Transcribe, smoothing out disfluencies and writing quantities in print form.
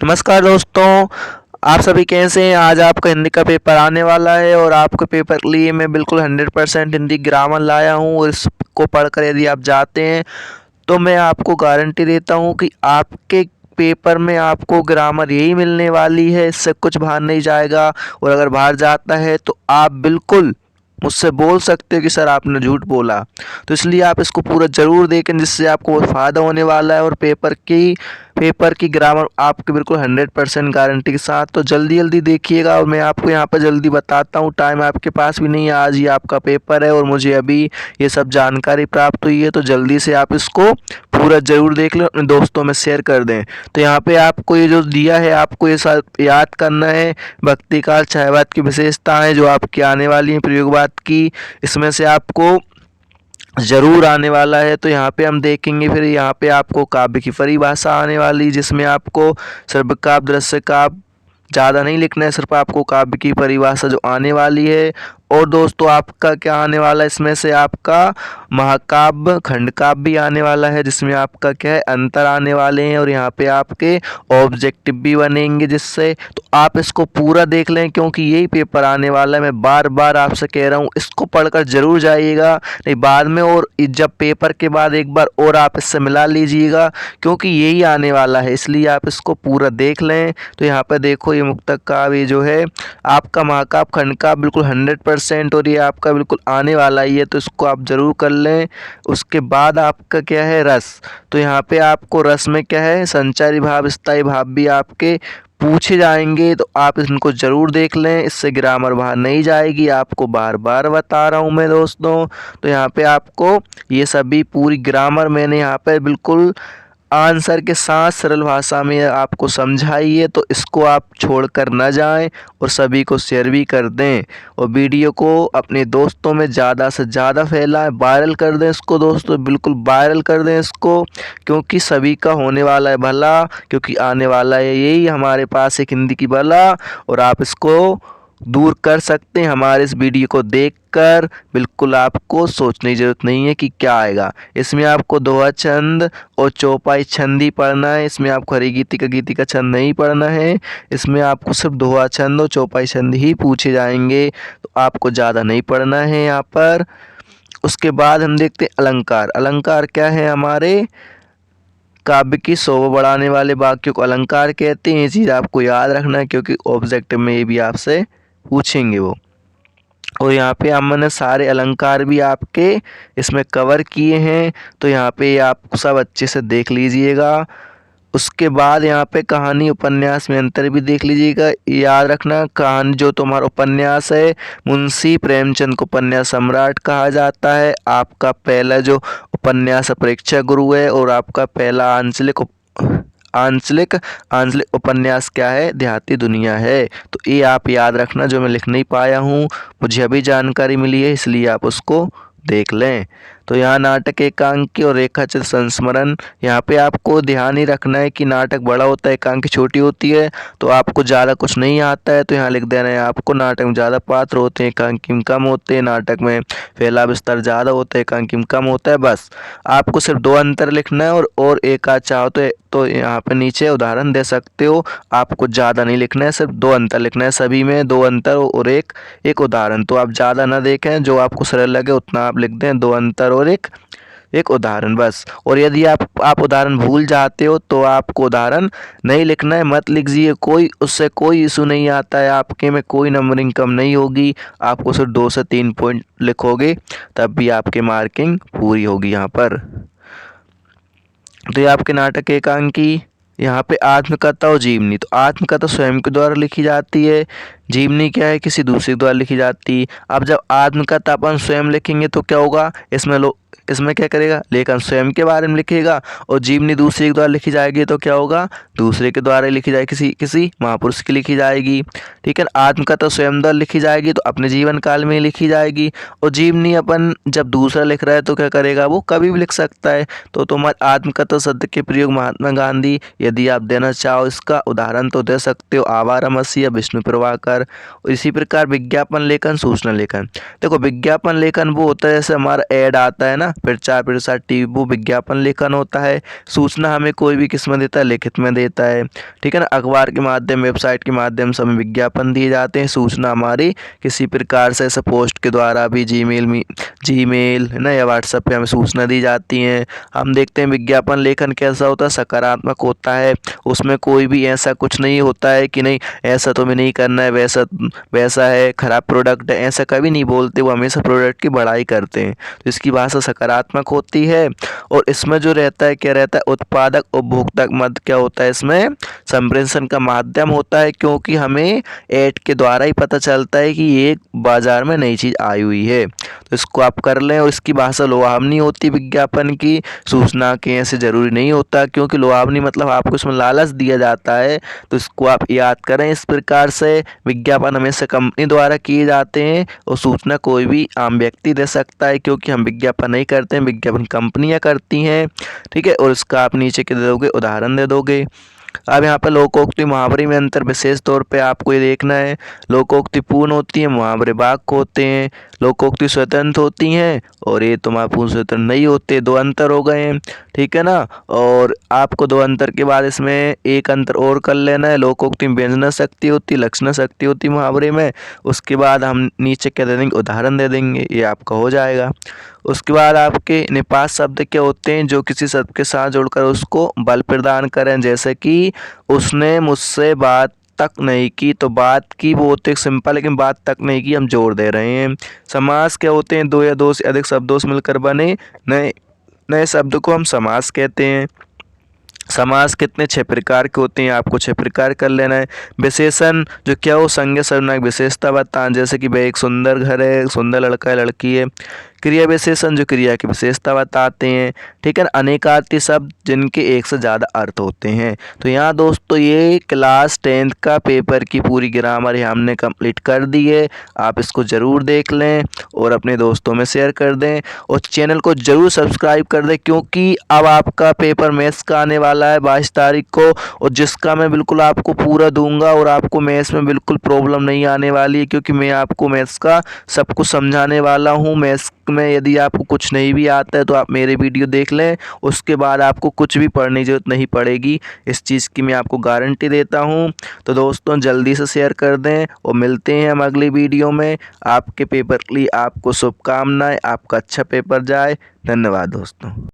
नमस्कार दोस्तों। आप सभी कैसे हैं। आज आपका हिंदी का पेपर आने वाला है और आपके पेपर के लिए मैं बिल्कुल 100% हिंदी ग्रामर लाया हूँ और इसको पढ़कर यदि आप जाते हैं तो मैं आपको गारंटी देता हूँ कि आपके पेपर में आपको ग्रामर यही मिलने वाली है, इससे कुछ बाहर नहीं जाएगा। और अगर बाहर जाता है तो आप बिल्कुल मुझसे बोल सकते हो कि सर आपने झूठ बोला। तो इसलिए आप इसको पूरा ज़रूर देखें, जिससे आपको बहुत फ़ायदा होने वाला है और पेपर की ग्रामर आपके बिल्कुल 100% गारंटी के साथ। तो जल्दी जल्दी देखिएगा और मैं आपको यहाँ पर जल्दी बताता हूँ। टाइम आपके पास भी नहीं है, आज ही आपका पेपर है और मुझे अभी ये सब जानकारी प्राप्त हुई है, तो जल्दी से आप इसको पूरा ज़रूर देख लें, अपने दोस्तों में शेयर कर दें। तो यहाँ पे आपको ये जो दिया है, आपको ये सब याद करना है। भक्तिकाल छायावाद की विशेषताएं जो आपकी आने वाली हैं प्रयोगवाद की, इसमें से आपको ज़रूर आने वाला है। तो यहाँ पे हम देखेंगे, फिर यहाँ पे आपको काव्य की परिभाषा आने वाली, जिसमें आपको सर्व काव्य दृश्य काव्य ज़्यादा नहीं लिखना है, सिर्फ आपको काव्य की परिभाषा जो आने वाली है। और दोस्तों आपका क्या आने वाला है, इसमें से आपका महाकाव्य खंड काव्य भी आने वाला है, जिसमें आपका क्या है अंतर आने वाले हैं और यहाँ पे आपके ऑब्जेक्टिव भी बनेंगे। जिससे तो आप इसको पूरा देख लें, क्योंकि यही पेपर आने वाला है। मैं बार बार आपसे कह रहा हूँ, इसको पढ़कर ज़रूर जाइएगा, नहीं बाद में और जब पेपर के बाद एक बार और आप इससे मिला लीजिएगा, क्योंकि यही आने वाला है। इसलिए आप इसको पूरा देख लें। तो यहाँ पर देखो, ये मुक्तक काव्य जो है आपका महाकाव्य खंड का बिल्कुल 100% और ये आपका बिल्कुल आने वाला ही है, तो इसको आप ज़रूर कर लें। उसके बाद आपका क्या है रस। तो यहाँ पे आपको रस में क्या है संचारी भाव स्थायी भाव भी आपके पूछे जाएंगे, तो आप इनको ज़रूर देख लें, इससे ग्रामर बाहर नहीं जाएगी। आपको बार बार बता रहा हूँ मैं दोस्तों। तो यहाँ पे आपको ये सभी पूरी ग्रामर मैंने यहाँ पे बिल्कुल आंसर के साथ सरल भाषा में आपको समझाइए, तो इसको आप छोड़कर ना जाएं और सभी को शेयर भी कर दें और वीडियो को अपने दोस्तों में ज़्यादा से ज़्यादा फैलाएं, वायरल कर दें इसको दोस्तों, बिल्कुल वायरल कर दें इसको, क्योंकि सभी का होने वाला है भला, क्योंकि आने वाला है यही हमारे पास एक हिंदी की भला। और आप इसको दूर कर सकते हैं हमारे इस वीडियो को देखकर। बिल्कुल आपको सोचने की ज़रूरत नहीं है कि क्या आएगा। इसमें आपको दोहा छंद और चौपाई छंद ही पढ़ना है, इसमें आपको हरी गीति का छंद नहीं पढ़ना है। इसमें आपको सिर्फ दोहा छंद और चौपाई छंद ही पूछे जाएंगे, तो आपको ज़्यादा नहीं पढ़ना है यहाँ पर। उसके बाद हम देखते हैं अलंकार। अलंकार क्या है, हमारे काव्य की शोभा बढ़ाने वाले वाक्यों को अलंकार कहते हैं। ये चीज़ आपको याद रखना है, क्योंकि ऑब्जेक्टिव में ये भी आपसे पूछेंगे वो। और यहाँ पे हमने सारे अलंकार भी आपके इसमें कवर किए हैं, तो यहाँ पे आप सब अच्छे से देख लीजिएगा। उसके बाद यहाँ पे कहानी उपन्यास में अंतर भी देख लीजिएगा। याद रखना, कहानी जो तुम्हारा उपन्यास है, मुंशी प्रेमचंद को उपन्यास सम्राट कहा जाता है। आपका पहला जो उपन्यास परीक्षा गुरु है और आपका पहला आंचलिक आंचलिक उपन्यास क्या है, देहाती दुनिया है। तो ये आप याद रखना, जो मैं लिख नहीं पाया हूँ, मुझे अभी जानकारी मिली है, इसलिए आप उसको देख लें। तो यहाँ नाटक एकांकी और रेखाचित्र संस्मरण, यहाँ पे आपको ध्यान ही रखना है कि नाटक बड़ा होता है, एकांकी छोटी होती है। तो आपको ज़्यादा कुछ नहीं आता है तो यहाँ लिख देना है, आपको नाटक में ज़्यादा पात्र होते हैं, एकांकी में कम होते हैं। नाटक में फैला विस्तार ज़्यादा होता है, एकांकी में कम होता है। बस आपको सिर्फ दो अंतर लिखना है, और एक आध चाहो तो यहाँ पे नीचे उदाहरण दे सकते हो। आपको ज़्यादा नहीं लिखना है, सिर्फ दो अंतर लिखना है, सभी में दो अंतर और एक एक उदाहरण। तो आप ज़्यादा ना देखें, जो आपको सरल लगे उतना आप लिख दें, दो अंतर और एक एक उदाहरण बस। और यदि आप उदाहरण भूल जाते हो तो आपको उदाहरण नहीं लिखना है, मत लिखिए। उससे कोई इशू नहीं आता है, आपके में कोई नंबरिंग कम नहीं होगी। आपको सिर्फ 2 से 3 पॉइंट लिखोगे तब भी आपकी मार्किंग पूरी होगी यहाँ पर। तो ये आपके नाटक एकांकी। यहाँ पे आत्मकथा और जीवनी। तो आत्मकथा स्वयं के द्वारा लिखी जाती है, जीवनी क्या है, किसी दूसरे के द्वारा लिखी जाती है। अब जब आत्मकथा अपन स्वयं लिखेंगे तो क्या होगा, इसमें क्या करेगा, लेखन स्वयं के बारे में लिखेगा। और जीवनी दूसरे के द्वारा लिखी जाएगी तो क्या होगा, दूसरे के द्वारा लिखी जाएगी, किसी किसी महापुरुष की लिखी जाएगी। ठीक है, आत्मकथा स्वयं द्वारा लिखी जाएगी तो अपने जीवन काल में ही लिखी जाएगी। और जीवनी अपन जब दूसरा लिख रहा है तो क्या करेगा, वो कभी भी लिख सकता है। तो तुम्हारे आत्मकथा शब्द के प्रयोग महात्मा गांधी, यदि आप देना चाहो इसका उदाहरण तो दे सकते हो, आवारा मसीह, विष्णु प्रभाकर, प्रकार। इसी प्रकार विज्ञापन लेखन, सूचना लेखन। देखो विज्ञापन लेखन वो होता है जैसे हमारा ऐड आता है ना प्रचार प्रसार टीवी, वो विज्ञापन लेखन होता है। सूचना हमें कोई भी किस में देता है, लिखित में देता है, ठीक है ना। अखबार के माध्यम, वेबसाइट के माध्यम से हमें विज्ञापन दिए जाते हैं। सूचना हमारी किसी प्रकार से ऐसे पोस्ट के द्वारा भी, जीमेल है ना या व्हाट्सएप पे हमें सूचना दी जाती हैं। हम देखते हैं विज्ञापन लेखन कैसा होता है, सकारात्मक होता है। उसमें कोई भी ऐसा कुछ नहीं होता है कि नहीं ऐसा तुम्हें नहीं करना है, वैसा है, खराब प्रोडक्ट है, ऐसा कभी नहीं बोलते। वो हमेशा प्रोडक्ट की बड़ाई करते हैं। तो इसकी भाषा सकारात्मक होती है। और इसमें जो रहता है क्या रहता है, उत्पादक उपभोक्ता मध्य क्या होता है, इसमें संप्रेषण का माध्यम होता है, क्योंकि हमें ऐड के द्वारा ही पता चलता है कि ये बाजार में नई चीज़ आई हुई है। तो इसको आप कर लें। और इसकी भाषा लुभावनी होती विज्ञापन की, सूचना के ऐसे ज़रूरी नहीं होता, क्योंकि लुभावनी मतलब आपको इसमें लालच दिया जाता है। तो इसको आप याद करें। इस प्रकार से विज्ञापन हमेशा कंपनी द्वारा किए जाते हैं और सूचना कोई भी आम व्यक्ति दे सकता है, क्योंकि हम विज्ञापन नहीं करते हैं, विज्ञापन कंपनियां करती हैं, ठीक है। और इसका आप नीचे के दे दोगे, उदाहरण दे दोगे। अब यहाँ पर लोकोक्ति मुहावरे में अंतर विशेष तौर पे आपको ये देखना है। लोकोक्ति पूर्ण होती है, मुहावरे वाक्य होते हैं। लोकोक्ति स्वतंत्र होती हैं और ये तुम्हारा पूर्ण स्वतंत्र नहीं होते। दो अंतर हो गए हैं, ठीक है ना। और आपको दो अंतर के बाद इसमें एक अंतर और कर लेना है। लोकोक्ति में व्यंजना शक्ति होती है, लक्षण शक्ति होती है मुहावरे में। उसके बाद हम नीचे क्या दे देंगे, उदाहरण दे देंगे, ये आपका हो जाएगा। उसके बाद आपके निपात शब्द क्या होते हैं, जो किसी शब्द के साथ जोड़कर उसको बल प्रदान करें। जैसे कि उसने मुझसे बात तक नहीं की, तो बात की वो होते हैं सिंपल, लेकिन बात तक नहीं की हम जोड़ दे रहे हैं। समास क्या होते हैं, दो या दो से अधिक शब्दों से मिलकर बने नए नए शब्द को हम समास कहते हैं। समास कितने 6 प्रकार के होते हैं, आपको 6 प्रकार कर लेना है। विशेषण जो क्या हो, संज्ञा सर्वनाम विशेषता बताएं, जैसे कि भाई एक सुंदर घर है, सुंदर लड़का है, लड़की है। क्रिया विशेषण जो क्रिया की विशेषता बताते हैं, ठीक है ना। अनेकार्थी शब्द जिनके एक से ज़्यादा अर्थ होते हैं। तो यहाँ दोस्तों ये क्लास 10th का पेपर की पूरी ग्रामर हमने कंप्लीट कर दी है। आप इसको ज़रूर देख लें और अपने दोस्तों में शेयर कर दें और चैनल को ज़रूर सब्सक्राइब कर दें, क्योंकि अब आपका पेपर मैथ्स का आने वाला है 22 तारीख को, और जिसका मैं बिल्कुल आपको पूरा दूंगा और आपको मैथ्स में बिल्कुल प्रॉब्लम नहीं आने वाली है, क्योंकि मैं आपको मैथ्स का सब कुछ समझाने वाला हूँ। मैथ्स में यदि आपको कुछ नहीं भी आता है तो आप मेरे वीडियो देख लें, उसके बाद आपको कुछ भी पढ़ने की ज़रूरत नहीं पड़ेगी। इस चीज़ की मैं आपको गारंटी देता हूँ। तो दोस्तों जल्दी से शेयर कर दें और मिलते हैं हम अगली वीडियो में। आपके पेपर के लिए आपको शुभकामनाएं, आपका अच्छा पेपर जाए। धन्यवाद दोस्तों।